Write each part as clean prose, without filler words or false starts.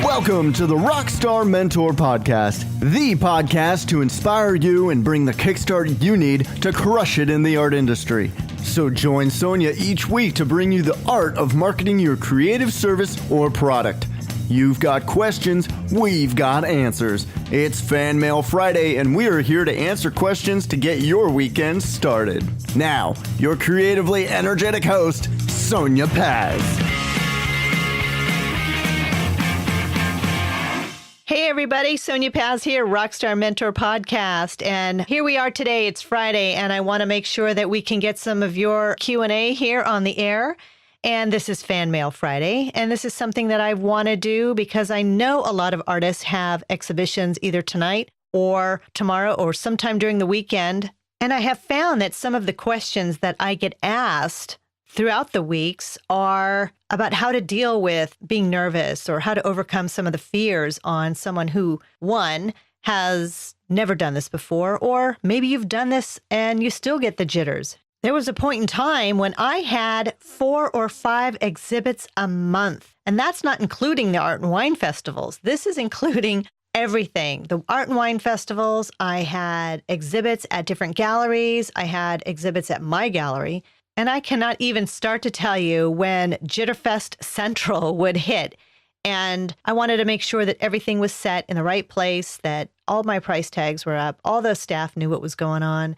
Welcome to the Rockstar Mentor Podcast, the podcast to inspire you and bring the kickstart you need to crush it in the art industry. So join Sonya each week to bring you the art of marketing your creative service or product. You've got questions, we've got answers. It's Fan Mail Friday, and we are here to answer questions to get your weekend started. Now, your creatively energetic host, Sonya Paz. Hey everybody, Sonya Paz here, Rockstar Mentor Podcast. And here we are today, it's Friday, and I want to make sure that we can get some of your Q&A here on the air. And this is Fan Mail Friday, and this is something that I want to do because I know a lot of artists have exhibitions either tonight or tomorrow or sometime during the weekend. And I have found that some of the questions that I get asked throughout the weeks are about how to deal with being nervous or how to overcome some of the fears on someone who, one, has never done this before, or maybe you've done this and you still get the jitters. There was a point in time when I had 4 or 5 exhibits a month, and that's not including the art and wine festivals. This is including everything. The art and wine festivals, I had exhibits at different galleries. I had exhibits at my gallery. And I cannot even start to tell you when Jitterfest Central would hit. And I wanted to make sure that everything was set in the right place, that all my price tags were up, all the staff knew what was going on.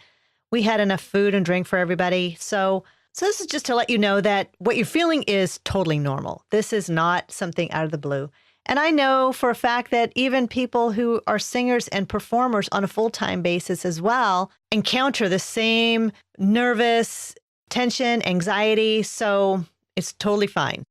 We had enough food and drink for everybody. So this is just to let you know that what you're feeling is totally normal. This is not something out of the blue. And I know for a fact that even people who are singers and performers on a full-time basis as well encounter the same nervous tension, anxiety, so it's totally fine.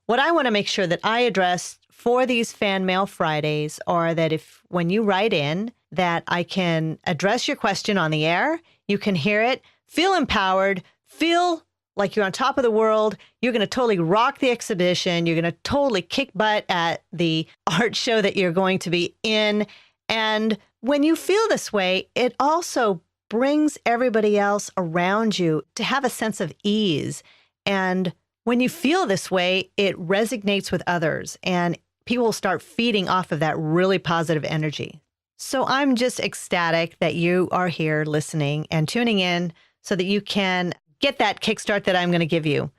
What I want to make sure that I address for these Fan Mail Fridays are that if when you write in, that I can address your question on the air, you can hear it, feel empowered, feel like you're on top of the world, you're going to totally rock the exhibition, you're going to totally kick butt at the art show that you're going to be in. And when you feel this way, it also brings everybody else around you to have a sense of ease. And when you feel this way, it resonates with others and people will start feeding off of that really positive energy. So I'm just ecstatic that you are here listening and tuning in so that you can get that kickstart that I'm going to give you.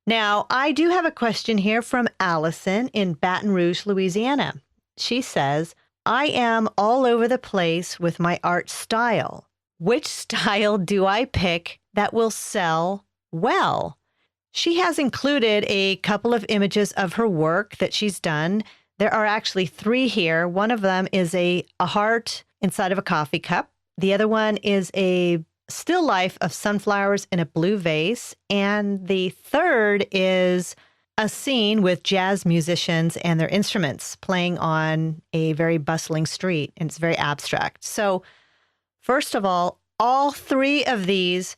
Now, I do have a question here from Allison in Baton Rouge, Louisiana. She says, I am all over the place with my art style. Which style do I pick that will sell well? She has included a couple of images of her work that she's done. There are actually 3 here. One of them is a heart inside of a coffee cup. The other one is a still life of sunflowers in a blue vase. And the third is a scene with jazz musicians and their instruments playing on a very bustling street. And it's very abstract. So first of all 3 of these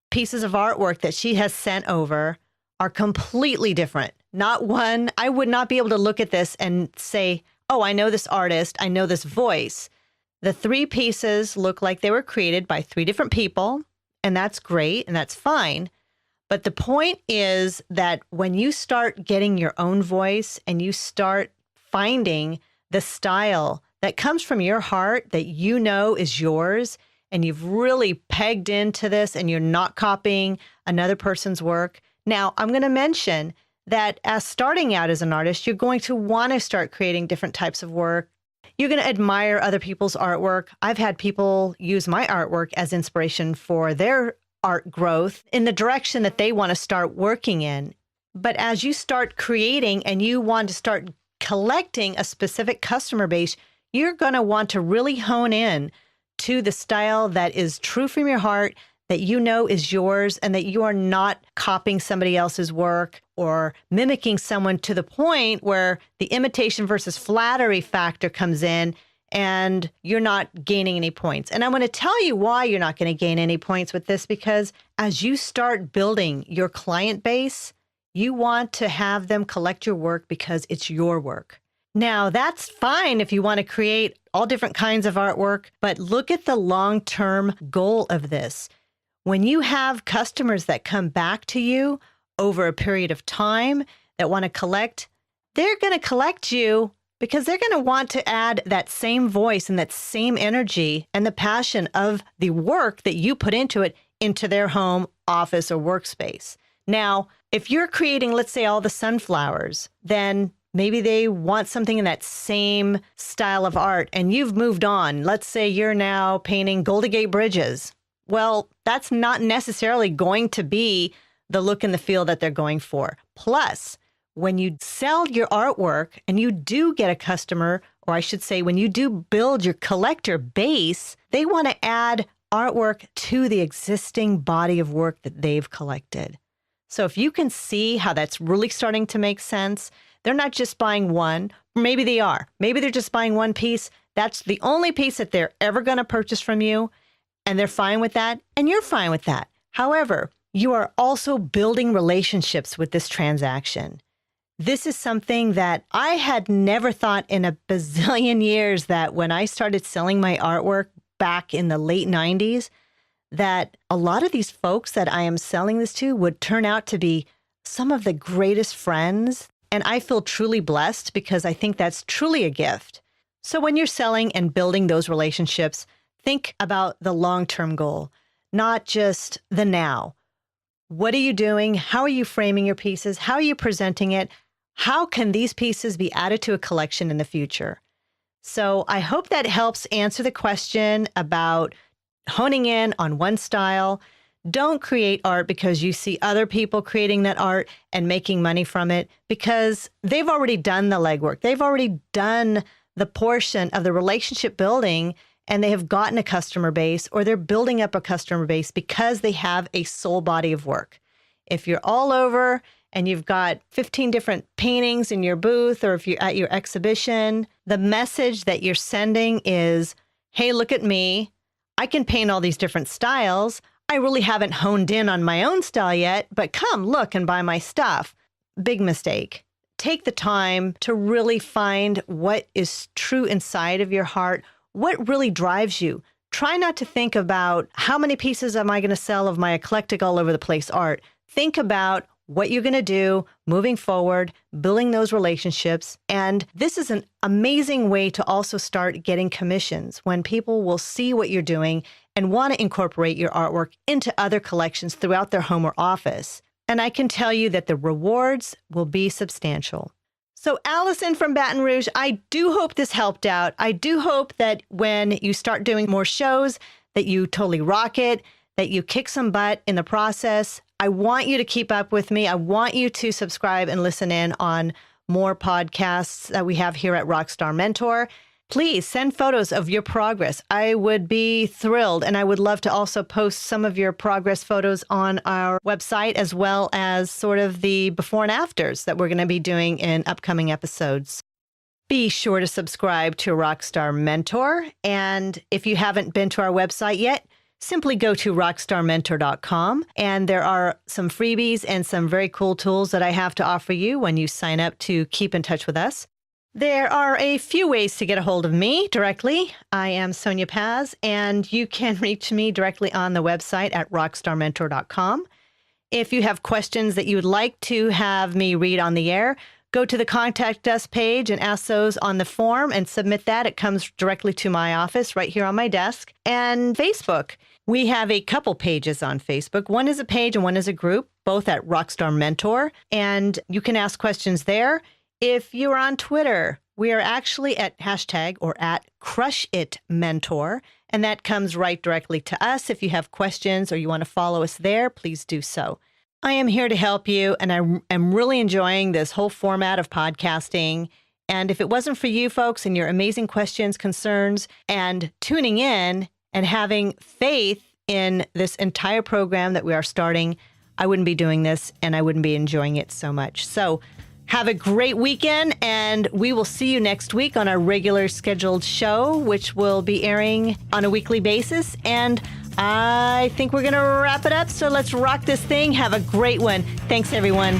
pieces of artwork that she has sent over are completely different. Not one, I would not be able to look at this and say, oh, I know this artist, I know this voice. The 3 pieces look like they were created by 3 different people, and that's great, and that's fine. But the point is that when you start getting your own voice and you start finding the style that comes from your heart that you know is yours, and you've really pegged into this and you're not copying another person's work. Now, I'm going to mention that as starting out as an artist, you're going to want to start creating different types of work. You're going to admire other people's artwork. I've had people use my artwork as inspiration for their art growth in the direction that they want to start working in. But as you start creating and you want to start collecting a specific customer base, you're going to want to really hone in to the style that is true from your heart, that you know is yours, and that you are not copying somebody else's work or mimicking someone to the point where the imitation versus flattery factor comes in and you're not gaining any points. And I'm going to tell you why you're not going to gain any points with this, because as you start building your client base, you want to have them collect your work because it's your work. Now, that's fine if you want to create all different kinds of artwork, but look at the long-term goal of this. When you have customers that come back to you over a period of time that want to collect, they're going to collect you because they're going to want to add that same voice and that same energy and the passion of the work that you put into it into their home, office, or workspace. Now, if you're creating, let's say, all the sunflowers, then maybe they want something in that same style of art and you've moved on. Let's say you're now painting Golden Gate bridges. Well, that's not necessarily going to be the look and the feel that they're going for. Plus, when you sell your artwork and you do get a customer, or I should say, when you do build your collector base, they want to add artwork to the existing body of work that they've collected. So if you can see how that's really starting to make sense, they're not just buying one. Maybe they are. Maybe they're just buying one piece. That's the only piece that they're ever going to purchase from you. And they're fine with that. And you're fine with that. However, you are also building relationships with this transaction. This is something that I had never thought in a bazillion years, that when I started selling my artwork back in the late 90s, that a lot of these folks that I am selling this to would turn out to be some of the greatest friends. And I feel truly blessed because I think that's truly a gift. So when you're selling and building those relationships, think about the long-term goal, not just the now. What are you doing? How are you framing your pieces? How are you presenting it? How can these pieces be added to a collection in the future? So I hope that helps answer the question about honing in on one style. Don't create art because you see other people creating that art and making money from it, because they've already done the legwork. They've already done the portion of the relationship building, and they have gotten a customer base, or they're building up a customer base because they have a soul body of work. If you're all over and you've got 15 different paintings in your booth, or if you're at your exhibition, the message that you're sending is, hey, look at me. I can paint all these different styles. I really haven't honed in on my own style yet, but come look and buy my stuff. Big mistake. Take the time to really find what is true inside of your heart, what really drives you. Try not to think about how many pieces am I going to sell of my eclectic all over the place art. Think about what you're going to do moving forward, building those relationships. And this is an amazing way to also start getting commissions, when people will see what you're doing and want to incorporate your artwork into other collections throughout their home or office. And I can tell you that the rewards will be substantial. So Allison from Baton Rouge, I do hope this helped out. I do hope that when you start doing more shows, that you totally rock it, that you kick some butt in the process. I want you to keep up with me. I want you to subscribe and listen in on more podcasts that we have here at Rockstar Mentor. Please send photos of your progress. I would be thrilled, and I would love to also post some of your progress photos on our website, as well as sort of the before and afters that we're going to be doing in upcoming episodes. Be sure to subscribe to Rockstar Mentor, and if you haven't been to our website yet, simply go to rockstarmentor.com, and there are some freebies and some very cool tools that I have to offer you when you sign up to keep in touch with us. There are a few ways to get a hold of me directly. I am Sonya Paz, and you can reach me directly on the website at rockstarmentor.com. If you have questions that you would like to have me read on the air, go to the Contact Us page and ask those on the form and submit that. It comes directly to my office right here on my desk. And Facebook. We have a couple pages on Facebook. One is a page and one is a group, both at Rockstar Mentor. And you can ask questions there. If you're on Twitter, we are actually at hashtag or at #CrushItMentor. And that comes right directly to us. If you have questions or you want to follow us there, please do so. I am here to help you, and I am really enjoying this whole format of podcasting. And if it wasn't for you folks and your amazing questions, concerns, and tuning in and having faith in this entire program that we are starting, I wouldn't be doing this, and I wouldn't be enjoying it so much. So have a great weekend, and we will see you next week on our regular scheduled show, which will be airing on a weekly basis. And I think we're going to wrap it up. So let's rock this thing. Have a great one. Thanks, everyone.